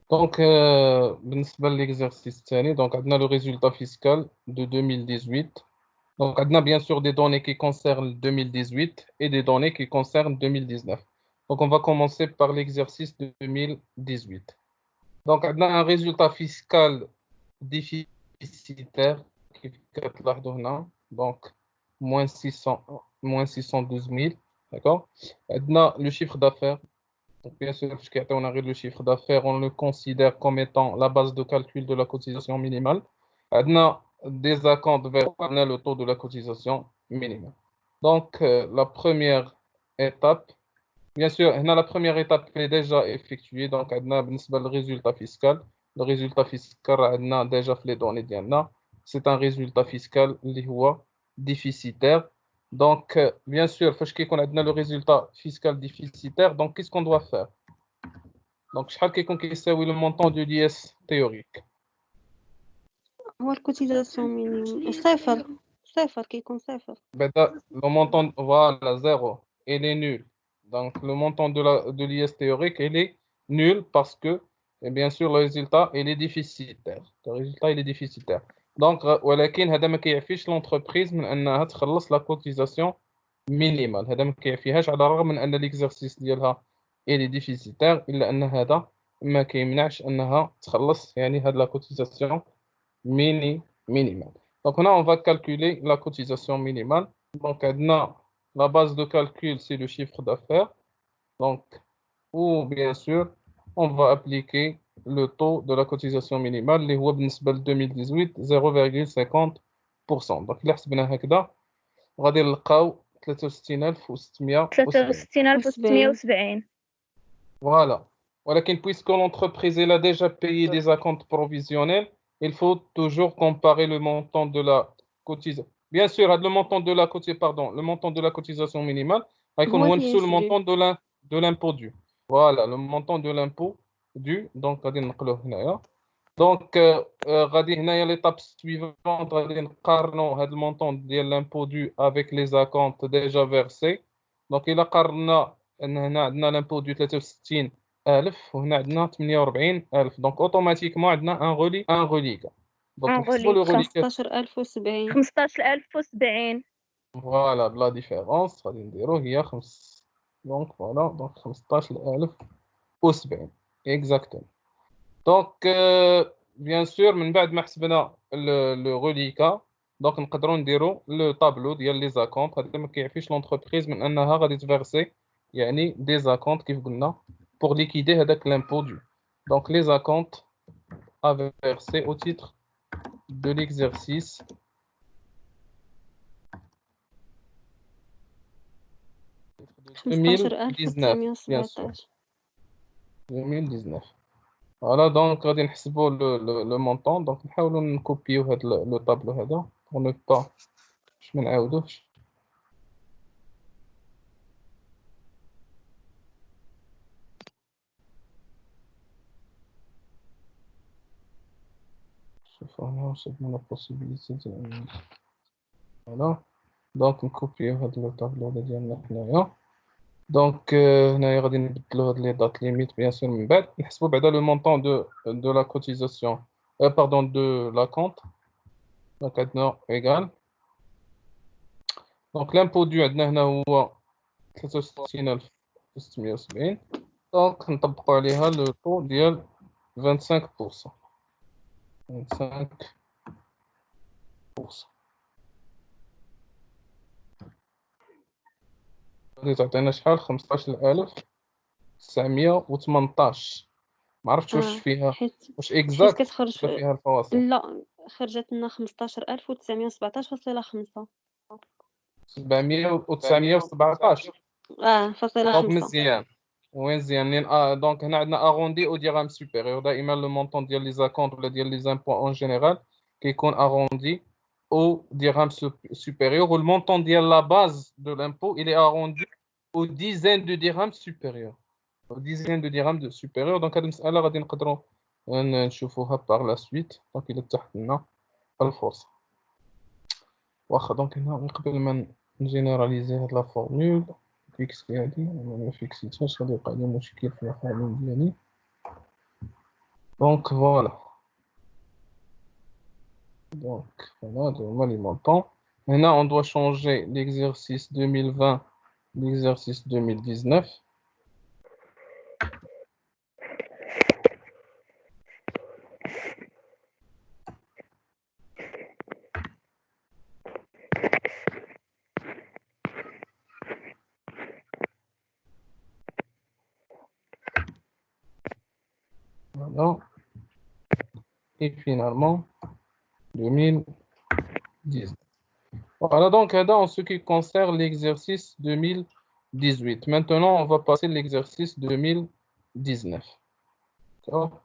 Donc, بالنسبة للexercice الثاني, donc, on a le résultat fiscal de 2018. Donc, on a bien sûr des données qui concernent 2018 et des données qui concernent 2019. Donc, on va commencer par l'exercice de 2018. Donc, on a un résultat fiscal déficitaire qui كتلاحظوا هنا. Donc, moins 600, moins 612 000. D'accord? On a le chiffre d'affaires. Donc, bien sûr, puisqu'on a le chiffre d'affaires, on le considère comme étant la base de calcul de la cotisation minimale. On a des acomptes vers on a le taux de la cotisation minimale. Donc, la première étape, bien sûr, la première étape est déjà effectuée. Donc, on a le résultat fiscal. Le résultat fiscal, on a déjà fait les données ديالنا. C'est un résultat fiscal اللي هو déficitaire. Donc, bien sûr, quand on a le résultat fiscal déficitaire, donc qu'est-ce qu'on doit faire? Donc, شحال كيكون كيساوي le montant de l'IS théorique. هو الكوتيزاسيون مينيموم صفر كيكون صفر. Le montant, voilà, 0, il est nul. Donc, le montant de l'IS théorique, il est nul parce que, et bien sûr, le résultat, il est déficitaire. Le résultat, il est déficitaire. Donc, ولكن هذا ما كيعفيش l'entreprise من أنها تخلص la cotisation minimale. هذا ما كيعفيهاش على الرغم من أن l'exercice ديالها il est déficitaire إلا أن هذا ما كيمنعش أنها تخلص يعني هاد la cotisation minimale. Donc, là, on va calculer la cotisation minimale. Donc, la base de calcul, c'est le chiffre d'affaires. Donc, ou bien sûr, on va appliquer le taux de la cotisation minimale, اللي هو بالنسبة ل 2018 0,50%. Donc, إلا حسبنا هكذا غادي نلقاو 63670. 63670. Voilà. ولكن puisque l'entreprise elle a déjà payé des acomptes provisionnels, il faut toujours comparer le montant de la cotisation. Bien sûr, le montant de la le montant de la cotisation minimale, هو le الIS montant de l'impôt dû. Voilà, le montant de l'impôt dû. Donc, غادي نقلوه هنايا. Donc, غادي هنايا l'étape suivante, غادي نقارنوا هذا المونطون ديال l'impôt dû avec les acomptes déjà versés. Donc, إلا قارنا أن هنا عندنا l'impôt dû 63,000 وهنا عندنا 48,000. Donc, automatiquement عندنا un reliquat. Donc, نحسبوا le reliquat. 15070. 15070. Voilà, la différence غادي نديرو هي donc voilà, donc 15070. Exactement. Donc, bien sûr, من بعد ما حسبنا le reliquat, donc نقدروا نديروا le tableau ديال les acomptes. هذا ما كيعفيش l'entreprise من أنها غادي تفيرسي يعني des acomptes كيف قلنا pour liquider هذاك l'impôt dû. Donc, les acomptes à verser au titre de l'exercice 2019, bien sûr. 2019. Voilà, donc غادي نحسبوا le montant. Donc نحاولوا نكوبيو هذا le tableau هذا pour ne pas باش ما نعاودوش. شوفوا هنا واش عندنا la possibilité de voilà. Donc نكوبيو هذا le tableau هذا ديالنا حنايا. Donc هنايا غادي نبدلو هاد لي دات ليميت bien sûr من بعد نحسبوا بعدا le montant de la cotisation pardon de la compte. Donc عندنا égal. Donc l'impôt dû عندنا هنا هو 63670. Donc نطبقوا عليها le taux ديال 25%. 25%. غادي تعطينا شحال 15,918. ما عرفتش واش فيها واش اكزاكت كتخرج فيها الفواصل. لا خرجت لنا 15917.5. 700 و917. فاصلة دونك 5. مزيان مزيان. دونك هنا عندنا اغوندي او ديرام سوبيريور. دائما لو مونطون ديال لي زاكونت ولا ديال لي زامبو اون جينيرال كيكون اغوندي au dirham supérieur, ou le montant de la base de l'impôt, il est arrondi aux dizaines de dirhams supérieurs. Aux dizaines de dirhams supérieurs. Donc, هذه المسألة غادي نقدروا نشوفوها par la suite. Donc, il est تحت لنا الفرصة. واخا دونك هنا قبل ما نجينيراليزي هاد لا فورمول فيكسي هادي، ما فيكسيتهاش غادي يوقع لي مشكل في لا فورمول ديالي. Donc, voilà. Donc, voilà, on les montants. Maintenant, on doit changer l'exercice 2020, l'exercice 2019. Voilà. Et finalement, 2019. Voilà, donc, là, en ce qui concerne l'exercice 2018. Maintenant, on va passer à l'exercice 2019. D'accord?